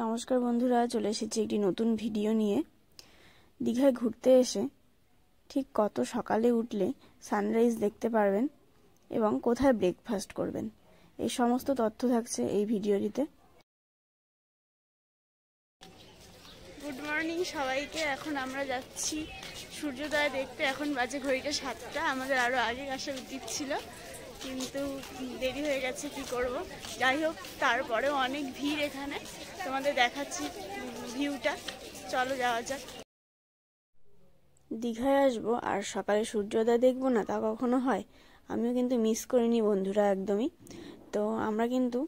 নমস্কার বন্ধুরা, চলে এসেছি একটি নতুন ভিডিও নিয়ে। দীঘায় ঘুরতে এসে ঠিক কত সকালে উঠলে সানরাইজ দেখতে পারবেন এবং কোথায় ব্রেকফাস্ট করবেন, এই সমস্ত তথ্য থাকছে এই ভিডিওটিতে। গুড মর্নিং সবাইকে। এখন আমরা যাচ্ছি সূর্যোদয় দেখতে। এখন বাজে ঘড়িটা 7টা। আমাদের আরও আগে আসা উচিত ছিল, কিন্তু দেরি হয়ে গেছে, কি করব। যাই হোক, তারপরেও অনেক ভিড় এখানে, তোমাদের দেখাচ্ছি ভিউটা। চলো যাওয়া যাক। দীঘায় আসবো আর সকালে সূর্যোদয় দেখবো না, তা কখনো হয়? আমিও কিন্তু মিস করিনি বন্ধুরা, একদমই। তো আমরা কিন্তু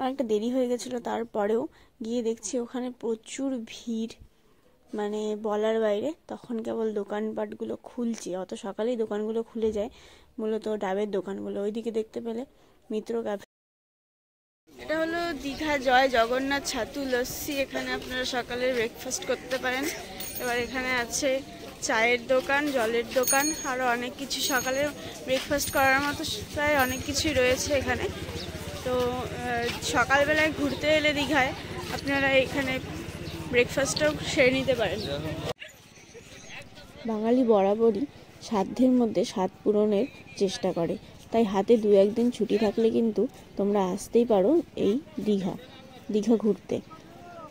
অনেকটা দেরি হয়ে গেছিলো, তারপরেও গিয়ে দেখছি ওখানে প্রচুর ভিড়, মানে বলার বাইরে। তখন কেবল দোকানপাটগুলো খুলছে, অত সকালেই দোকানগুলো খুলে যায়, মূলত ডাবের দোকানগুলো। ওইদিকে দেখতে পেলে মিত্র ক্যাফে। এটা হলো দীঘা জয় জগন্নাথ ছাতু লস্যি। এখানে আপনারা সকালে ব্রেকফাস্ট করতে পারেন। এবার এখানে আছে চায়ের দোকান, জলের দোকান, আরও অনেক কিছু সকালে ব্রেকফাস্ট করার মতো প্রায় অনেক কিছুই রয়েছে এখানে। তো সকালবেলায় ঘুরতে এলে দীঘায় আপনারা এখানে ব্রেকফাস্টও সেরে নিতে পারেন। বাঙালি বরাবরই সাধ্যের মধ্যে স্বাদ পূরণের চেষ্টা করে, তাই হাতে 2-1 দিন ছুটি থাকলে কিন্তু তোমরা আসতেই পারো এই দীঘা ঘুরতে।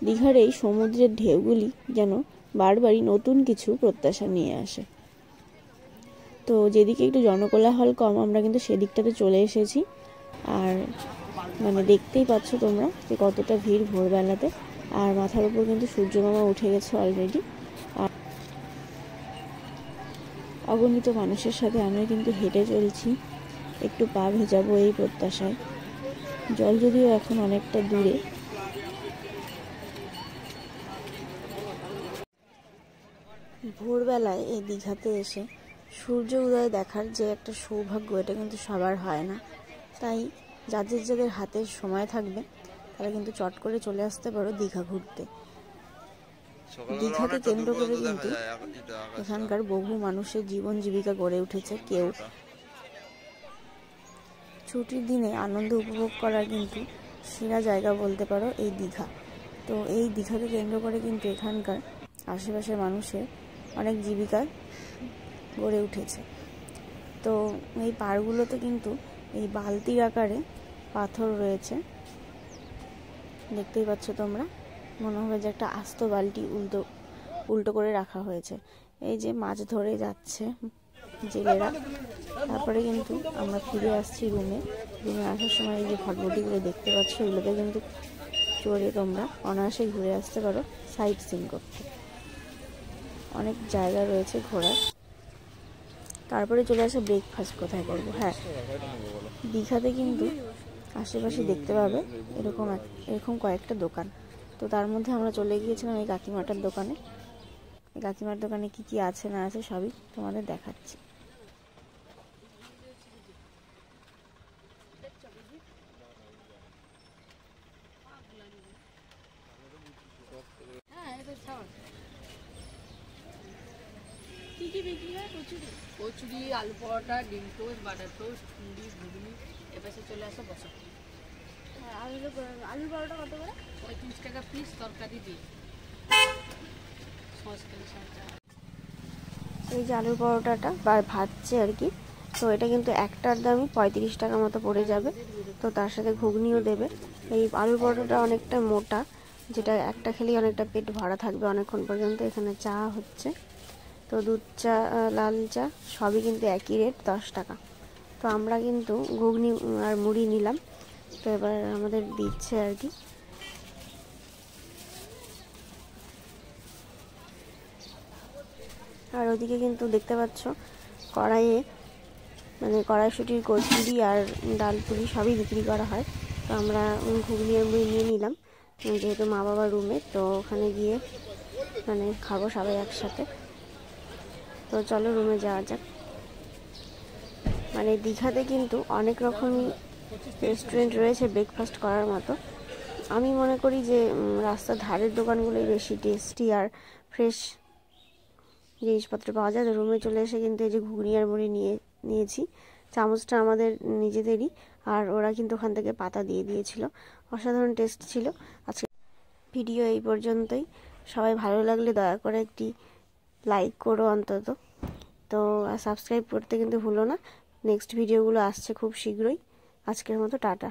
দীঘার এই সমুদ্রের ঢেউগুলি যেন বারবারই নতুন কিছু প্রত্যাশা নিয়ে আসে। তো যেদিকে একটু জনকোলাহল কম, আমরা কিন্তু সেদিকটাতে চলে এসেছি। আর মানে দেখতেই পাচ্ছ তোমরা যে কতটা ভিড় ভোরবেলাতে। আর মাথার উপর কিন্তু সূর্যমামা উঠে গেছে অলরেডি। আর অগণিত মানুষের সাথে আমরা কিন্তু হেঁটে চলছি, একটু পা ভেজাবো এই প্রত্যাশায়। জল যদিও এখন অনেকটা দূরে। ভোরবেলায় এই দীঘাতে এসে সূর্য উদয় দেখার যে একটা সৌভাগ্য, এটা কিন্তু সবার হয় না। তাই যাদের হাতে সময় থাকবে তারা কিন্তু চট করে চলে আসতে পারো দীঘা ঘুরতে। দীঘাকে কেন্দ্র করে কিন্তু এখানকার বহু মানুষের জীবন জীবিকা গড়ে উঠেছে। কেউ ছুটির দিনে আনন্দ উপভোগ করার কিন্তু সেরা জায়গা বলতে পারো এই দীঘা। তো এই দীঘাকে কেন্দ্র করে কিন্তু এখানকার আশেপাশের মানুষের অনেক জীবিকা গড়ে উঠেছে। তো এই পাড়গুলোতে কিন্তু এই বালতির আকারে পাথর রয়েছে, দেখতেই পাচ্ছ তোমরা। মনে হবে যে একটা আস্ত বালতি উল্টো করে রাখা হয়েছে। এই যে মাছ ধরে যাচ্ছে জেলেরা। তারপরে কিন্তু আমরা ফিরে আসছি রুমে আসার সময় এই যে ভটভটিগুলো দেখতে পাচ্ছ, এগুলোতে কিন্তু চড়ে তোমরা অনায়াসে ঘুরে আসতে পারো সাইট সিন করতে। অনেক জায়গা রয়েছে ঘোরার। তারপরে চলে আসে ব্রেকফাস্ট কোথায় করবো। হ্যাঁ, দীঘাতে কিন্তু আশেপাশে দেখতে পাবে এরকম কয়েকটা দোকান। তো তার মধ্যে আমরা চলে গিয়েছিলাম এই কাকিমাটার দোকানে। এই কাকিমার দোকানে কি কি আছে না আছে সবই তোমাদের দেখাচ্ছি। কি কি বিক্রি হয়? কচুরি, আলু পরোটা, ডিম টোস্ট, বাটার টোস্ট, মুড়ি, ঘুগনি। এপাশে চলে আসে বসা। হ্যাঁ, আলু পরোটা কত করে? 35 টাকা পিস, তরকারি দিয়ে। এই যে আলুর পরোটাটা বা ভাজছে আর কি, তো এটা কিন্তু একটার দামই 35 টাকা মতো পড়ে যাবে। তো তার সাথে ঘুগনিও দেবে। এই আলুর পরোটাটা অনেকটা মোটা, যেটা একটা খেলেই অনেকটা পেট ভরা থাকবে অনেকক্ষণ পর্যন্ত। এখানে চা হচ্ছে, তো দুধ চা, লাল চা সবই কিন্তু একই রেট, 10 টাকা। তো আমরা কিন্তু ঘুগনি আর মুড়ি নিলাম। তো এবার আমাদের দিচ্ছে আর কি। আর ওদিকে কিন্তু দেখতে পাচ্ছ কড়াইয়ে, মানে কড়াইশুটির কচুরি আর ডাল পুরি সবই বিক্রি করা হয়। তো আমরা ঘুগনি আর মুড়ি নিয়ে নিলাম, যেহেতু মা বাবার রুমে, তো ওখানে গিয়ে মানে খাবো সবাই একসাথে। তো চলো রুমে যাওয়া যাক। মানে দীঘাতে কিন্তু অনেক রকমই রেস্টুরেন্ট রয়েছে ব্রেকফাস্ট করার মতো। আমি মনে করি যে রাস্তার ধারের দোকানগুলোই বেশি টেস্টি আর ফ্রেশ জিনিসপত্র পাওয়া যায়। তো রুমে চলে এসে কিন্তু এই যে ঘুগনি আর মুড়ি নিয়েছি। চামচটা আমাদের নিজেদেরই, আর ওরা কিন্তু ওখান থেকে পাতা দিয়ে দিয়েছিল। অসাধারণ টেস্ট ছিল। আজকে ভিডিও এই পর্যন্তই। সবাই ভালো লাগলে দয়া করে একটি লাইক করো অন্তত। তো সাবস্ক্রাইব করতে কিন্তু ভুলো না। নেক্সট ভিডিওগুলো আসছে খুব শীঘ্রই। আজকের মতো টাটা।